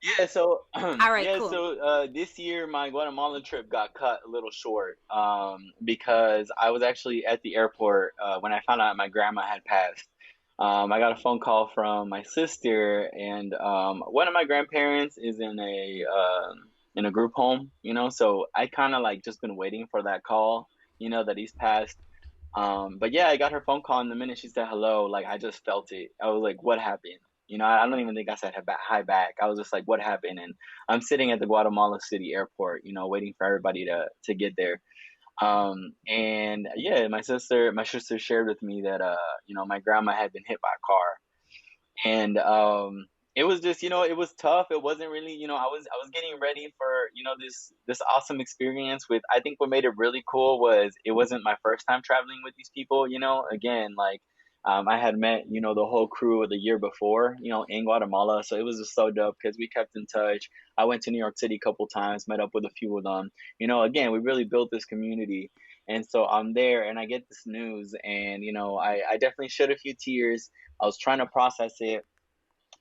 Yeah, so All right, yeah, cool. so this year my Guatemala trip got cut a little short because I was actually at the airport when I found out my grandma had passed. I got a phone call from my sister, and one of my grandparents is in a group home, so I kind of like just been waiting for that call, that he's passed. But yeah, I got her phone call, and the minute she said hello, like I just felt it. I was like, "What happened?" I don't even think I said hi back. I was just like, "What happened?" And I'm sitting at the Guatemala City airport, waiting for everybody to get there. And yeah, my sister shared with me that my grandma had been hit by a car, and it was just, it was tough. It wasn't really, I was getting ready for, this awesome experience. With I think what made it really cool was it wasn't my first time traveling with these people. Again, like, I had met, the whole crew the year before, in Guatemala. So it was just so dope because we kept in touch. I went to New York City a couple times, met up with a few of them. Again, we really built this community. And so I'm there and I get this news, and I definitely shed a few tears. I was trying to process it.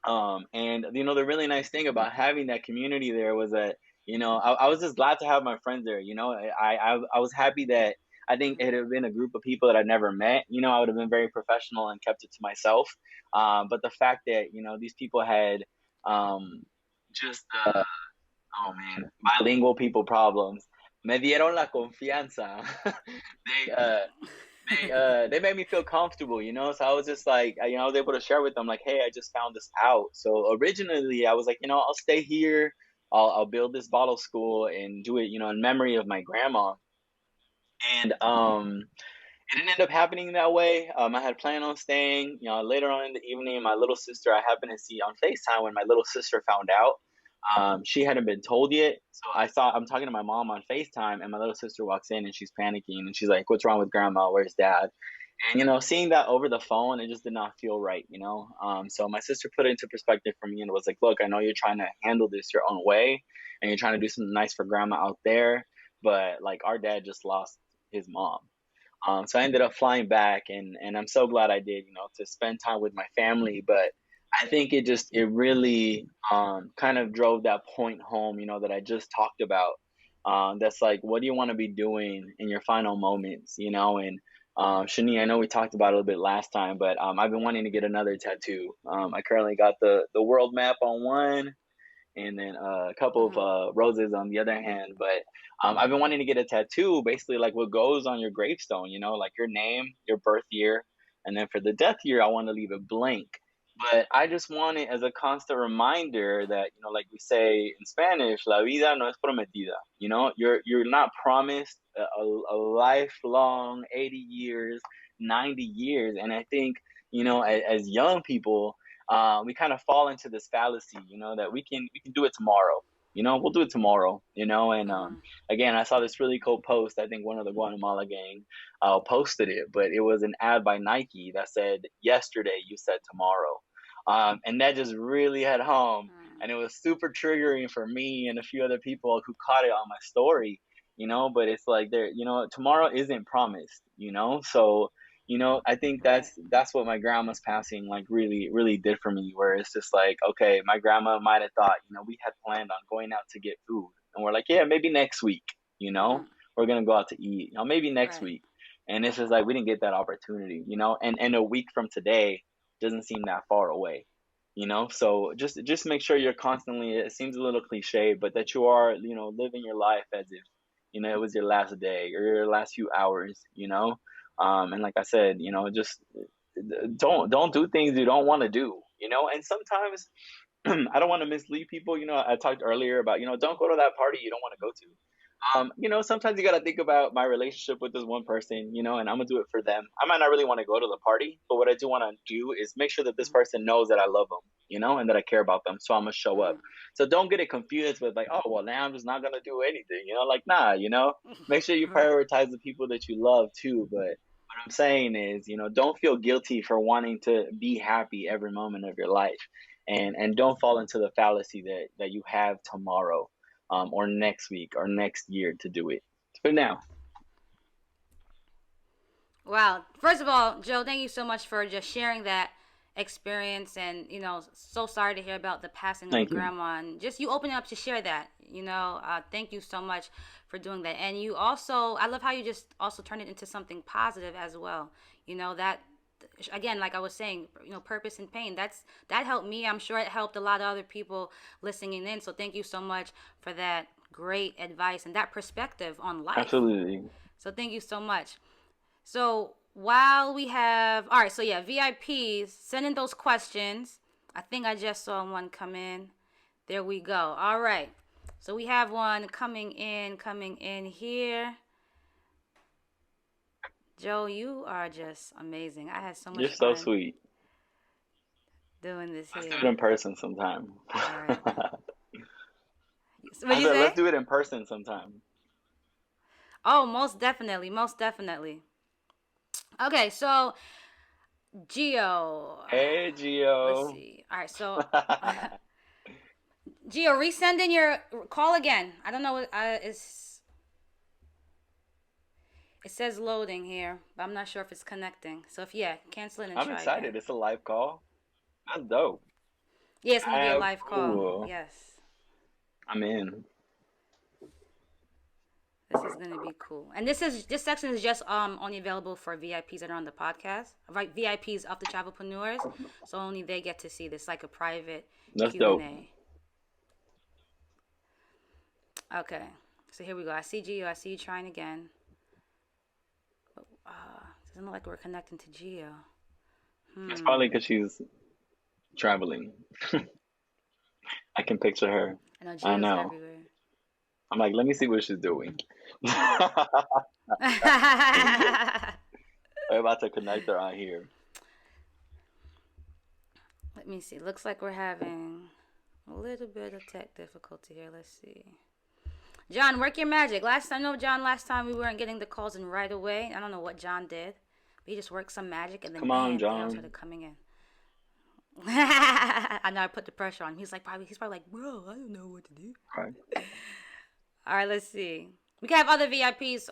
And the really nice thing about having that community there was that, I was just glad to have my friends there. I was happy that I think it had been a group of people that I'd never met. I would have been very professional and kept it to myself. But the fact that, these people had just oh man, bilingual people problems. Me dieron la confianza. they they made me feel comfortable, so I was just like, I was able to share with them like, hey, I just found this out. So originally I was like, I'll stay here. I'll build this bottle school and do it, in memory of my grandma. And it didn't end up happening that way. I had planned on staying. Later on in the evening, my little sister, I happened to see on FaceTime when my little sister found out. She hadn't been told yet. So I'm talking to my mom on FaceTime, and my little sister walks in and she's panicking and she's like, "What's wrong with grandma? Where's dad?" And seeing that over the phone, it just did not feel right. So my sister put it into perspective for me and was like, "Look, I know you're trying to handle this your own way, and you're trying to do something nice for grandma out there, but like our dad just lost his mom." So I ended up flying back, and I'm so glad I did, to spend time with my family. But I think it really kind of drove that point home, that I just talked about. That's like, what do you want to be doing in your final moments, And Shani, I know we talked about it a little bit last time, but I've been wanting to get another tattoo. I currently got the world map on one, and then a couple of Mhm. roses on the other hand. But I've been wanting to get a tattoo, basically like what goes on your gravestone, like your name, your birth year, and then for the death year, I want to leave it blank. But I just want it as a constant reminder that, like we say in Spanish, la vida no es prometida. You're not promised a lifelong 80 years, 90 years. And I think, as young people, we kind of fall into this fallacy, that we can do it tomorrow. We'll do it tomorrow. And Mhm. again, I saw this really cool post. I think one of the Guatemala gang posted it, but it was an ad by Nike that said, "Yesterday you said tomorrow," and that just really hit home. And it was super triggering for me and a few other people who caught it on my story. But it's like there, tomorrow isn't promised. So I think Right. that's what my grandma's passing like really, really did for me, where it's just like, okay, my grandma might have thought, we had planned on going out to get food. And we're like, yeah, maybe next week, Mhm. we're gonna go out to eat, maybe next Right. week. And it's just like we didn't get that opportunity, and a week from today doesn't seem that far away. So just make sure you're constantly, it seems a little cliche, but that you are, living your life as if, it was your last day or your last few hours, and like I said, just don't do things you don't want to do. And sometimes I don't want to mislead people. I talked earlier about, don't go to that party you don't want to go to. Sometimes you got to think about my relationship with this one person, and I'm gonna do it for them. I might not really want to go to the party, but what I do want to do is make sure that this person knows that I love them, and that I care about them. So I'm gonna show up. Mhm. So don't get it confused with like, oh well, now I'm just not gonna do anything, like nah, make sure you Right. prioritize the people that you love too. But what I'm saying is, don't feel guilty for wanting to be happy every moment of your life, and don't fall into the fallacy that you have tomorrow, or next week or next year to do it. For now. Wow. First of all, Joe, thank you so much for just sharing that. experience, and so sorry to hear about the passing of your Thank you. grandma, and just you opening up to share that. Thank you so much for doing that. And you also, I love how you just also turn it into something positive as well. That, again, like I was saying, purpose and pain. That helped me. I'm sure it helped a lot of other people listening in. So thank you so much for that great advice and that perspective on life. Absolutely. So thank you so much. So while we have, all right, so yeah, VIPs, send in those questions. I think I just saw one come in. There we go. All right. So we have one coming in here. Joe, you are just amazing. I had so You're much so fun sweet. doing this Let's do it here. in person sometime. All right. What'd I you said, let's say? do it in person sometime. Oh, most definitely. Most definitely. Okay, so Geo. Hey, Let's Gio. see. All right, so Geo, resend in your call again. I don't know what it says loading here, but I'm not sure if it's connecting. So if yeah, cancel it and I'm try again. excited. It's a live call. That's dope. Yeah, it's gonna be a Ah, live call. cool. Yes. I'm in. This is gonna be cool. And this section is just only available for VIPs that are on the podcast. Right, VIPs of the Travelpreneurs. So only they get to see this, like a private That's Q and dope. A. Okay. So here we go. I see Geo. I see you trying again. Doesn't look like we're connecting to Geo. It's probably Hmm. because she's traveling. I can picture her. I know I Geo's know. everywhere. I'm like, let me see what she's doing. We're about to connect her on here. Let me see. Looks like we're having a little bit of tech difficulty here. Let's see. John, work your magic. Last time we weren't getting the calls in right away. I don't know what John did. But he just worked some magic and then Come on, bam, they all John. started coming in. I know I put the pressure on him. He's probably like, bro, I don't know what to do. Right. All right, let's see. We can have other VIPs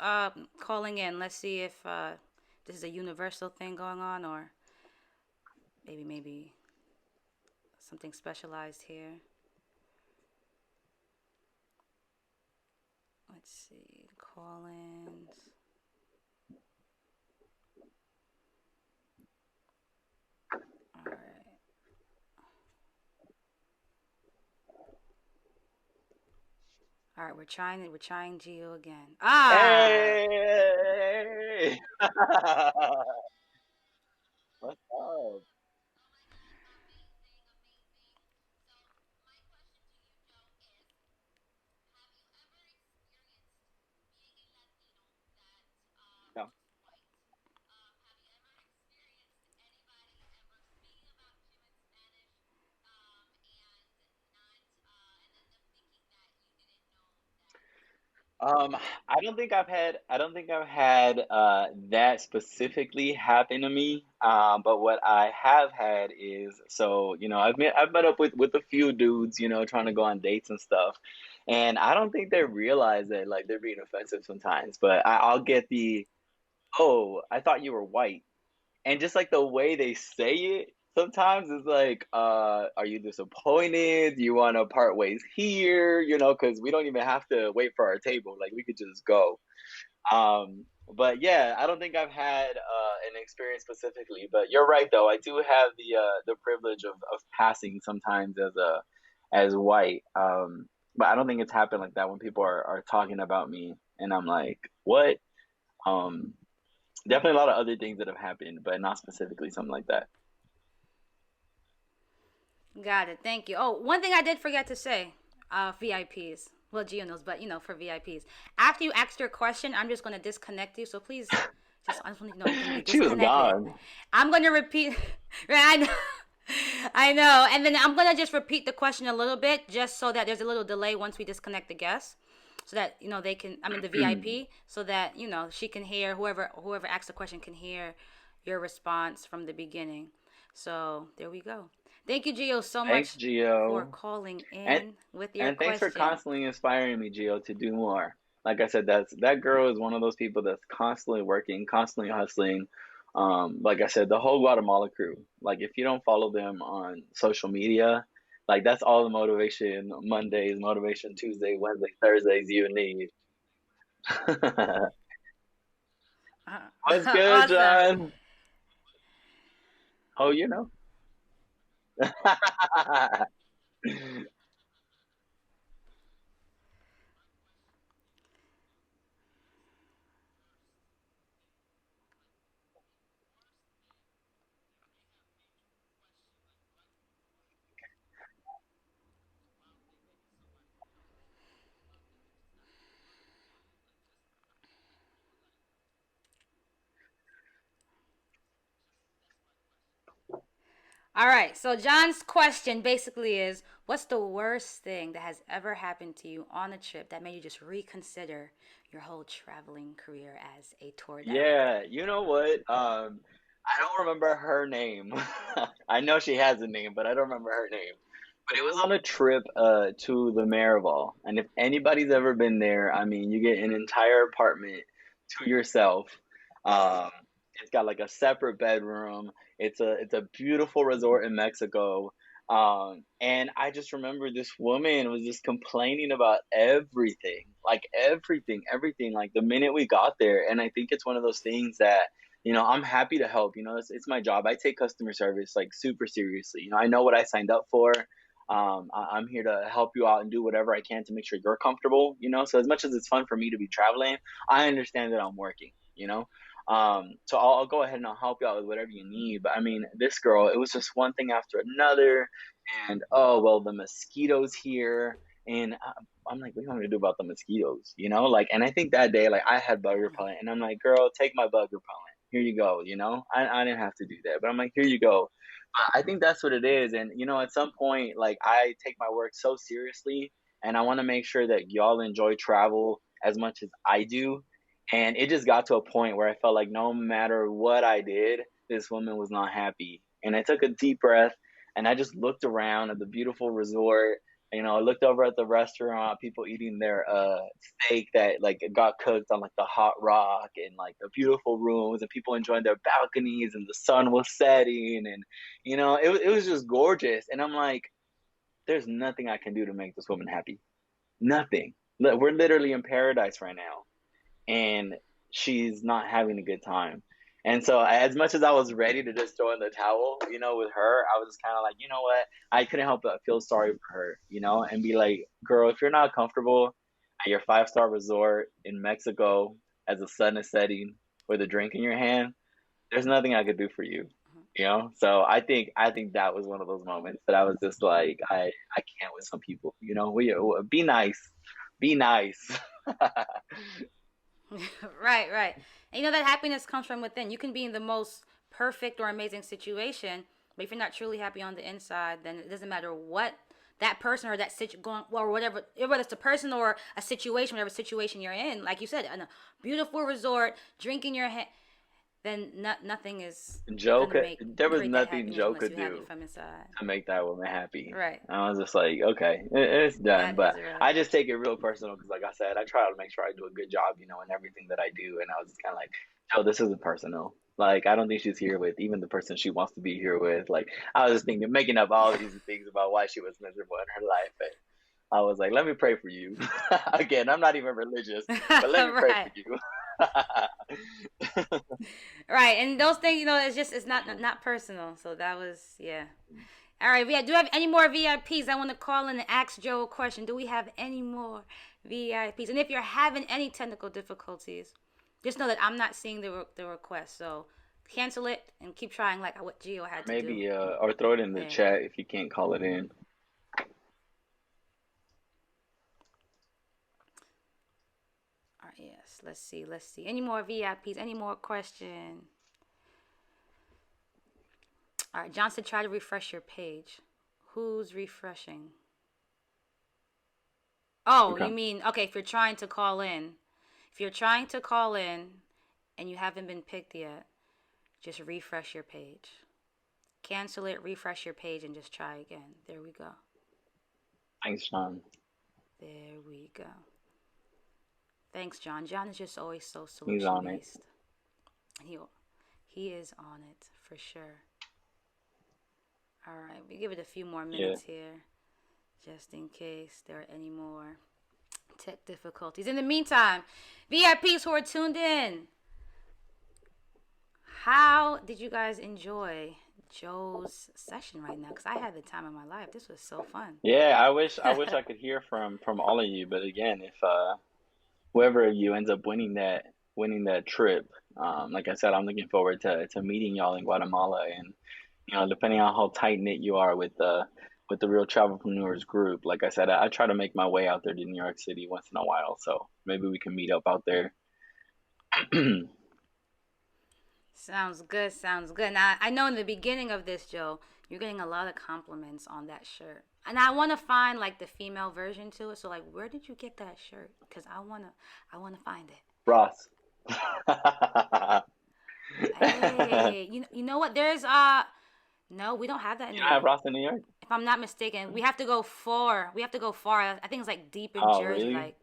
calling in. Let's see if this is a universal thing going on, or maybe something specialized here. Let's see. Call-ins. All right. All right, we're trying Geo again. Ah, Hey! What's up? Yeah. Um, I don't think I've had that specifically happen to me. But what I have had is so, I've met up with a few dudes, trying to go on dates and stuff. And I don't think they realize that like they're being offensive sometimes. But I'll get the, "Oh, I thought you were white." And just like the way they say it sometimes is like, are you disappointed? Do you want to part ways here? Because we don't even have to wait for our table. Like we could just go. But yeah, I don't think I've had an experience specifically. But you're right though. I do have the privilege of passing sometimes as white. But I don't think it's happened like that when people are talking about me and I'm like, what? Um, Definitely a lot of other things that have happened, but not specifically something like that. got it. Thank you. Oh, one thing I did forget to say, VIPs. Well, Geo knows, but for VIPs, after you ask your question, I'm just gonna disconnect you. So please, I just want you to know you're gonna be She was disconnected. gone. I'm gonna repeat. Right, I know. I know. And then I'm gonna just repeat the question a little bit, just so that there's a little delay once we disconnect the guests, so that they can. I mean the VIP, so that she can hear whoever asks the question can hear your response from the beginning. So there we go. Thank you, Gio, so Thanks, much for Gio. calling And in with your and thanks for question. constantly inspiring me, Gio, to do more. Like I said, that girl is one of those people that's constantly working, constantly hustling, Like I said, the whole Guatemala crew. Like if you don't follow them on social media, like that's all the motivation Mondays, motivation Tuesday, Wednesday, Thursdays you need. What's good, Awesome. John? Oh, you know. All right. So John's question basically is, what's the worst thing that has ever happened to you on a trip that made you just reconsider your whole traveling career as a tour director? Yeah, you know what? I don't remember her name. I know she has a name, but I don't remember her name. But it was on a trip to the Marival. And if anybody's ever been there, I mean, you get an entire apartment to yourself. Um, it's got like a separate bedroom. It's a beautiful resort in Mexico. And I just remember this woman was just complaining about everything, like everything, like the minute we got there. And I think it's one of those things that, I'm happy to help. It's my job. I take customer service like super seriously. I know what I signed up for. I'm here to help you out and do whatever I can to make sure you're comfortable. So as much as it's fun for me to be traveling, I understand that I'm working. So I'll go ahead and I'll help you out with whatever you need. But I mean, this girl, it was just one thing after another. And oh, well, the mosquitoes here. And I'm like, what do you want me to do about the mosquitoes? Like, and I think that day, like, I had bug repellent, and I'm like, girl, take my bug repellent. Here you go. I didn't have to do that, but I'm like, here you go. I think that's what it is. And, at some point, like, I take my work so seriously, and I want to make sure that y'all enjoy travel as much as I do. And it just got to a point where I felt like no matter what I did, this woman was not happy. And I took a deep breath and I just looked around at the beautiful resort. I looked over at the restaurant, people eating their steak that like got cooked on like the hot rock, and like the beautiful rooms, and people enjoying their balconies, and the sun was setting, and it was just gorgeous. And I'm like, there's nothing I can do to make this woman happy. Nothing. We're literally in paradise right now, and she's not having a good time. And so, as much as I was ready to just throw in the towel, with her, I was just kind of like, you know what? I couldn't help but feel sorry for her, and be like, girl, if you're not comfortable at your 5-star resort in Mexico as the sun is setting with a drink in your hand, there's nothing I could do for you. So I think that was one of those moments that I was just like, I can't with some people. We be nice, be nice. Right, right. And you know that happiness comes from within. You can be in the most perfect or amazing situation, but if you're not truly happy on the inside, then it doesn't matter what that person or that going or whatever, whether it's a person or a situation, whatever situation you're in. Like you said, in a beautiful resort, drinking your hand, then nothing is Joe gonna could, make there was create that nothing happiness Joe unless could you have it do from inside. to make that woman happy. Right. I was just like, okay, it's done. That But is real. I just take it real personal because, like I said, I try to make sure I do a good job, in everything that I do. And I was just kind of like, Joe, this isn't personal. Like, I don't think she's here with even the person she wants to be here with. Like, I was just thinking, making up all these things about why she was miserable in her life. And I was like, let me pray for you. Again, I'm not even religious, but let me pray for Right. you. Right, and those things, it's not personal. So that was, yeah. All right, do we have any more VIPs? I want to call in and ask Joe a question. Do we have any more VIPs? And if you're having any technical difficulties, just know that I'm not seeing the request. So cancel it and keep trying like what Gio Or had to do. maybe, or throw it in the There. chat if you can't call it in. All right, yes. Let's see. Let's see. Any more VIPs? Any more question? All right, Johnson, try to refresh your page. Who's refreshing? Oh, Okay. you mean, okay, if you're trying to call in. If you're trying to call in and you haven't been picked yet, just refresh your page. Cancel it, refresh your page, and just try again. There we go. Thanks, Sean. There we go. Thanks, John. John is just always so He's solution on it. based. He He is on it for sure. All right, we give it a few more Yeah. minutes here, just in case there are any more tech difficulties. In the meantime, VIPs who are tuned in, how did you guys enjoy Joe's session right now? Because I had the time of my life. This was so fun. Yeah, I wish I could hear from all of you, but again, if whoever of you ends up winning that trip, like I said, I'm looking forward to meeting y'all in Guatemala, and depending on how tight knit you are with the real Travelpreneurs group, like I said, I try to make my way out there to New York City once in a while, so maybe we can meet up out there. Sounds good. Sounds good. Now, I know in the beginning of this, Joe, you're getting a lot of compliments on that shirt. And I want to find like the female version to it. So like, where did you get that shirt? Because I wanna find it. Ross. Hey, you know what? No, we don't have that in You New don't have York. Ross in New York? If I'm not mistaken, we have to go far. We have to go far. I think it's like deep in Oh, Jersey, really? like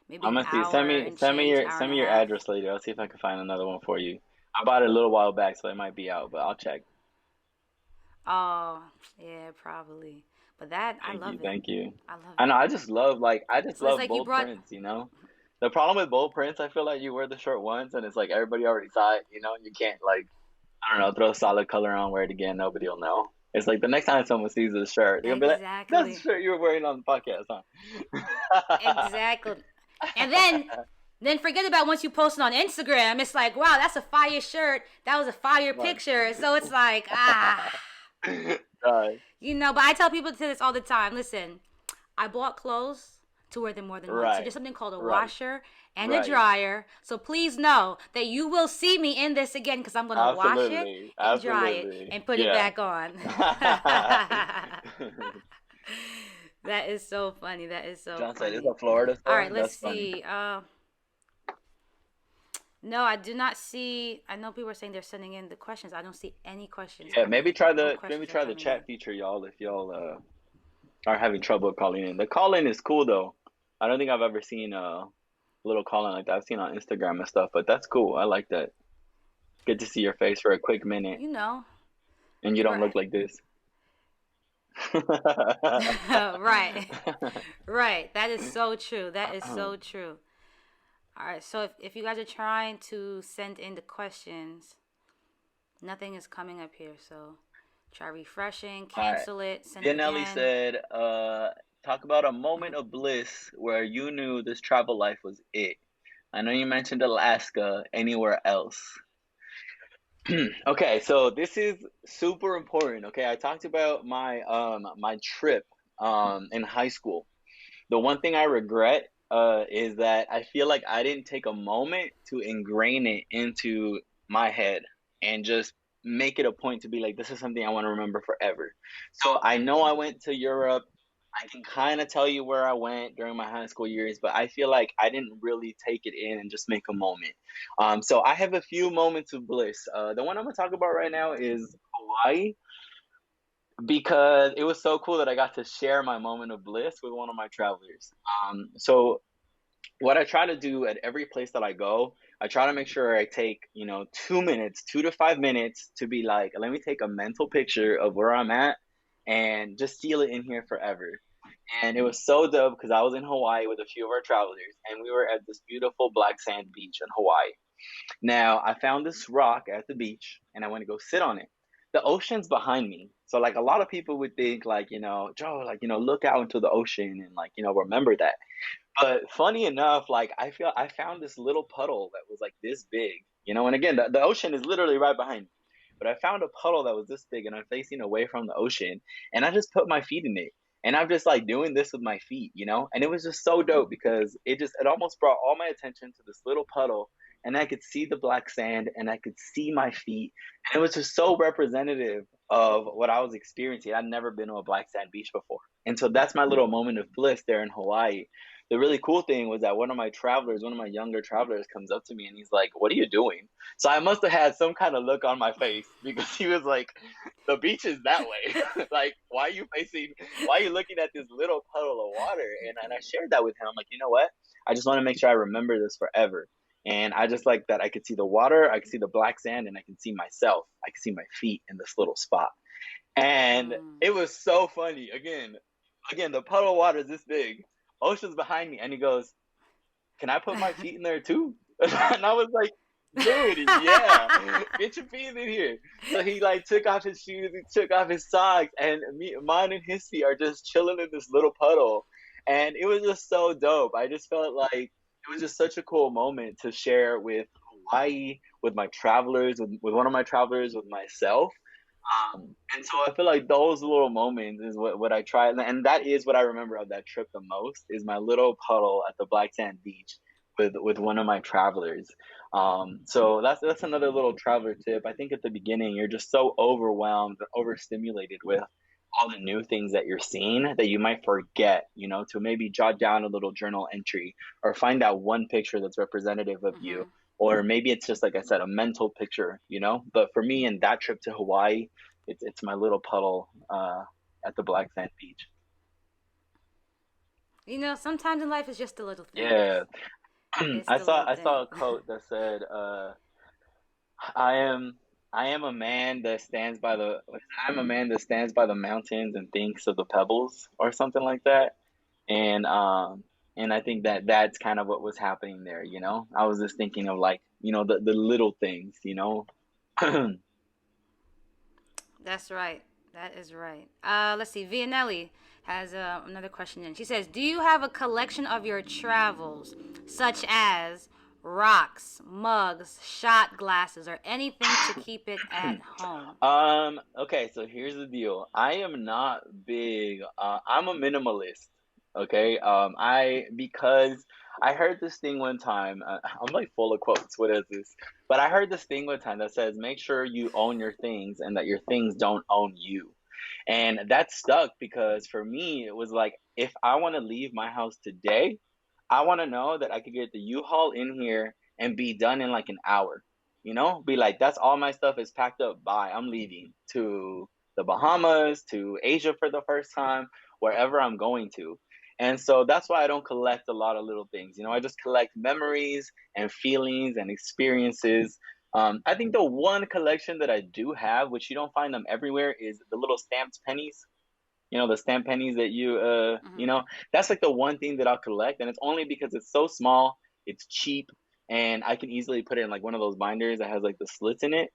maybe I'm an gonna see. Send hour me and send me change, your hour and send a me your half. address later. I'll see if I can find another one for you. I bought it a little while back, so it might be out, but I'll check. Oh, yeah, probably. But that I Thank you, love it. thank you. I love I know. it. I just So it's love like you bold brought prints. The problem with bold prints, I feel like you wear the shirt once, and it's like everybody already saw it. You can't like I don't know, throw a solid color on, wear it again. Nobody will know. It's like the next time someone sees this shirt, they're gonna be like, "That's the exactly, shirt you were wearing on the podcast, huh?" exactly. And then forget about once you post it on Instagram. It's like, wow, that's a fire shirt. That was a fire Right. picture. So it's like, Right. but I tell people to this all the time. Listen, I bought clothes to wear them more than once. So Right. there's something called a Right. washer and a Right. dryer. So please know that you will see me in this again because I'm gonna wash it Absolutely. and dry it Absolutely. and put it Yeah. back on. That is so funny. That is so John said it's funny. a Florida All store. right, let's That's funny. see. No, I do not see. I know people are saying they're sending in the questions. I don't see any questions Yeah, coming maybe in. try No the maybe questions are try the coming in. chat feature, y'all, if y'all are having trouble calling in. The call in is cool though. I don't think I've ever seen a little call in like that. I've seen on Instagram and stuff, but that's cool. I like that. Good to see your face for a quick minute, You know, and you don't look right. like this. Right. Right. That is so true. That is so true. All right. So if you guys are trying to send in the questions, nothing is coming up here. So try refreshing, All right. cancel it, send it Yanelli again. said, talk about a Mhm. moment of bliss where you knew this travel life was it. I know you mentioned Alaska, anywhere else. Okay, so this is super important. Okay, I talked about my trip in high school. The one thing I regret is that I feel like I didn't take a moment to ingrain it into my head and just make it a point to be like, this is something I want to remember forever. So I know I went to Europe. I can kind of tell you where I went during my high school years, but I feel like I didn't really take it in and just make a moment. So I have a few moments of bliss. The one I'm gonna talk about right now is Hawaii because it was so cool that I got to share my moment of bliss with one of my travelers. So what I try to do at every place that I go, I try to make sure I take, 2 minutes, 2 to 5 minutes to be like, let me take a mental picture of where I'm at and just seal it in here forever. And it was so dope because I was in Hawaii with a few of our travelers and we were at this beautiful black sand beach in Hawaii. Now, I found this rock at the beach and I went to go sit on it. The ocean's behind me. So like a lot of people would think like, Joe, like, look out into the ocean and like, remember that. But funny enough, like I found this little puddle that was like this big, and again, the ocean is literally right behind me. But I found a puddle that was this big and I'm facing away from the ocean and I just put my feet in it. And I'm just like doing this with my feet. And it was just so dope because it almost brought all my attention to this little puddle and I could see the black sand and I could see my feet. And it was just so representative of what I was experiencing. I'd never been to a black sand beach before. And so that's my little moment of bliss there in Hawaii. The really cool thing was that one of my younger travelers comes up to me and he's like, "What are you doing?" So I must have had some kind of look on my face because he was like, "The beach is that way. Like, why are you looking at this little puddle of water?" And I shared that with him. I'm like, you know what? I just want to make sure I remember this forever. And I just like that I could see the water, I could see the black sand, and I can see myself. I can see my feet in this little spot. And Mm. it was so funny. Again, the puddle of water is this big. Ocean's behind me, and he goes, "Can I put my feet in there too?" And I was like, "Dude, yeah, get your feet in here." So he like took off his shoes, he took off his socks, and mine and his feet are just chilling in this little puddle, and it was just so dope. I just felt like it was just such a cool moment to share with Hawaii, with my travelers, with one of my travelers, with myself. And so I feel like those little moments is what I try, and that is what I remember of that trip the most is my little puddle at the black sand beach with one of my travelers. So that's another little traveler tip. I think at the beginning you're just so overwhelmed, overstimulated with all the new things that you're seeing that you might forget, to maybe jot down a little journal entry or find that one picture that's representative of you. Hmm. Or maybe it's just like I said, a mental picture. But for me, in that trip to Hawaii, it's my little puddle at the black sand beach. Sometimes in life it's just the little things. Yeah, It's I the saw little I saw things. a quote that said, "I am I am a man that stands by the I'm a man that stands by the mountains and thinks of the pebbles," or something like that. And I think that that's kind of what was happening there. I was just thinking of like the little things. That's right. That is right. Let's see. Vianelli has another question in. She says, "Do you have a collection of your travels, such as rocks, mugs, shot glasses, or anything to keep it at home?" Okay, so here's the deal. I am not big. I'm a minimalist. Okay. Because I heard this thing one time. I'm like full of quotes. What is this? But I heard this thing one time that says, make sure you own your things and that your things don't own you. And that stuck because for me, it was like, if I want to leave my house today, I want to know that I could get the U-Haul in here and be done in like an hour. Be like, that's all my stuff is packed up. Bye. I'm leaving to the Bahamas, to Asia for the first time, wherever I'm going to. And so that's why I don't collect a lot of little things. I just collect memories and feelings and experiences. I think the one collection that I do have, which you don't find them everywhere, is the little stamped pennies. The stamp pennies that Hmm. that's like the one thing that I'll collect. And it's only because it's so small, it's cheap, and I can easily put it in like one of those binders that has like the slits in it.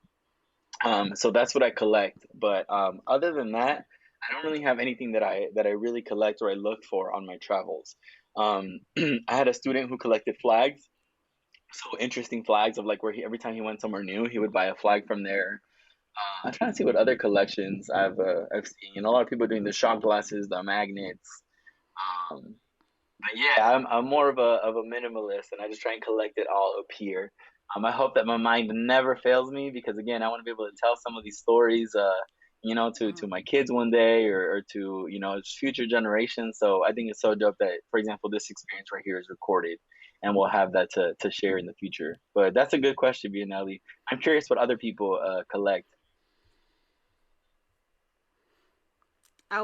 So that's what I collect. But other than that, I don't really have anything that I really collect or I look for on my travels. I had a student who collected flags, so interesting flags of like where every time he went somewhere new, he would buy a flag from there. I'm trying to see what other collections I've seen. A lot of people doing the shot glasses, the magnets. Um, but yeah, I'm more of a minimalist, and I just try and collect it all up here. I hope that my mind never fails me because again, I want to be able to tell some of these stories, to Hmm. my kids one day or to future generations. So I think it's so dope that, for example, this experience right here is recorded, and we'll have that to share in the future. But that's a good question, Bianelli. I'm curious what other people collect.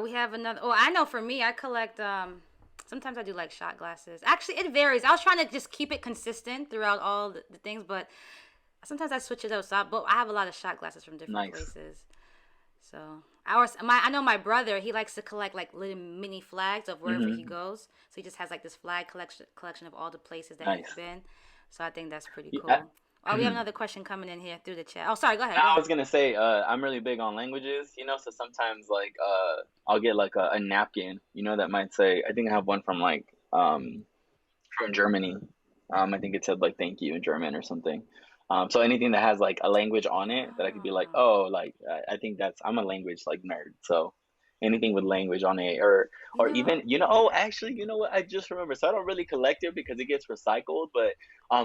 We have another. Oh, I know. For me, I collect. Sometimes I do like shot glasses. Actually, it varies. I was trying to just keep it consistent throughout all the things, but sometimes I switch it up. But I have a lot of shot glasses from different Nice. places. So I know my brother. He likes to collect like little mini flags of wherever he Hmm. goes. So he just has like this flag collection of all the places that he's Nice. been. So I think that's pretty Yeah. cool. Oh, we have another question coming in here through the chat. Oh, sorry. Go ahead. Go I ahead. was gonna say, I'm really big on languages, so sometimes like I'll get like a napkin, that might say I think I have one from Germany. I think it said like thank you in German or something. So anything that has like a language on it that I could be like, Oh. oh, like I think I'm a language like nerd. So anything with language on it, or You or know. even oh, actually, you know what? I just remember. So I don't really collect it because it gets recycled, but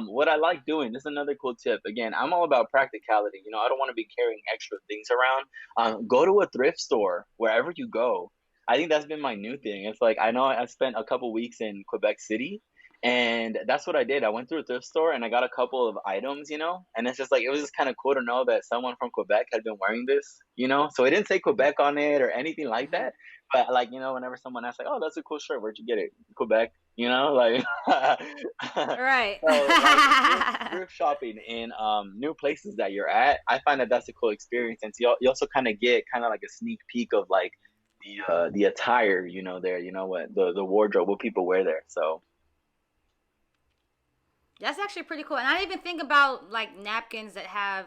what I like doing, this is another cool tip. Again, I'm all about practicality. I don't want to be carrying extra things around. Go to a thrift store wherever you go. I think that's been my new thing. It's like I know I spent a couple weeks in Quebec City, And that's what I did. I went through a thrift store and I got a couple of items, and it's just like it was just kind of cool to know that someone from Quebec had been wearing this. So it didn't say Quebec on it or anything like that. But like, whenever someone asks like, "Oh, that's a cool shirt. Where'd you get it?" Quebec, like Right. so like thrift shopping in new places that you're at, I find that that's a cool experience. And so you also kind of get kind of like a sneak peek of like the attire, there, what the wardrobe, what people wear there. So That's actually pretty cool. And I didn't even think about like napkins that have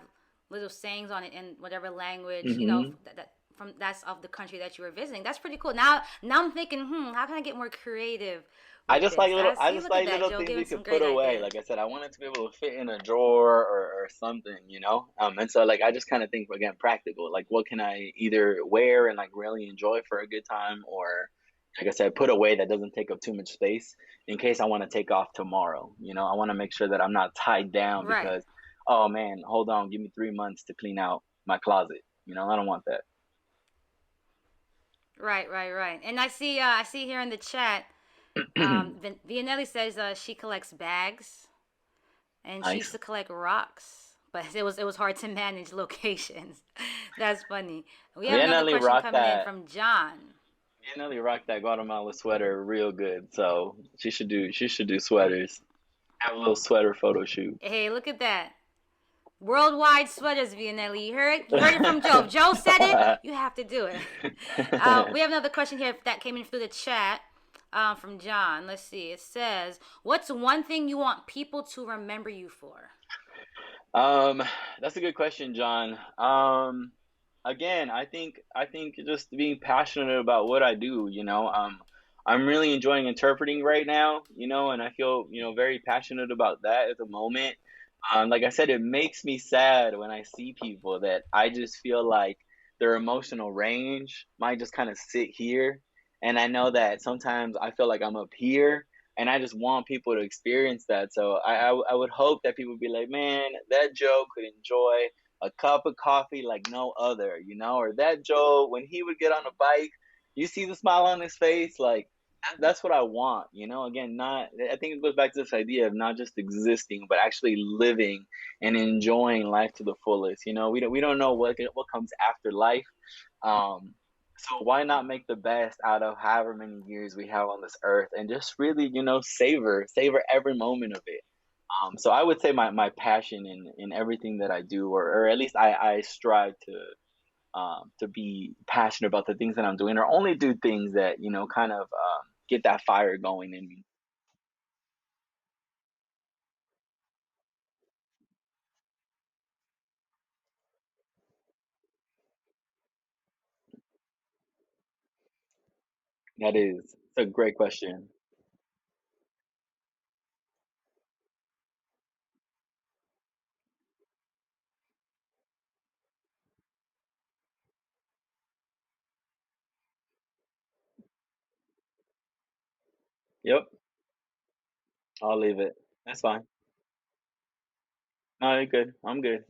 little sayings on it in whatever language, hmm that from that's of the country that you were visiting. That's pretty cool. Now I'm thinking, how can I get more creative with this? That's I see, just look at like that, little Joe, things giving you some could put great away. ideas. Like I said, I want it to be able to fit in a drawer or something. And so like I just kind of think again practical. Like what can I either wear and like really enjoy for a good time, or like I said, put away that doesn't take up too much space in case I want to take off tomorrow. I want to make sure that I'm not tied down Right. because, oh man, hold on, give me 3 months to clean out my closet. I don't want that. Right. And I see here in the chat, Vianelli says she collects bags and she used Nice. to collect rocks, but it was hard to manage locations. That's funny. We have another Vianelli question rocked coming in that. from John. Nelly rocked that Guatemala sweater real good, so she should do sweaters. Have a little sweater photo shoot. Hey, look at that. Worldwide sweaters, Vianelli. You heard it from Joe. If Joe said it, you have to do it. We have another question here that came in through the chat from John. Let's see. It says, "What's one thing you want people to remember you for?" um, that's a good question, John. Again, I think just being passionate about what I do. I'm really enjoying interpreting right now, and I feel very passionate about that at the moment. Like I said, it makes me sad when I see people that I just feel like their emotional range might just kind of sit here. And I know that sometimes I feel like I'm up here and I just want people to experience that. So I would hope that people be like, man, that Joe could enjoy a cup of coffee like no other, or that Joe, when he would get on a bike, you see the smile on his face, like that's what I want. Again, not I think it goes back to this idea of not just existing, but actually living and enjoying life to the fullest. We don't know what comes after life. Um, so why not make the best out of however many years we have on this earth and just really, savor every moment of it. So I would say my passion in everything that I do, or at least I strive to be passionate about the things that I'm doing, or only do things that kind of get that fire going in me. That is a great question. Yep, I'll leave it. That's fine. No, you're good. I'm good.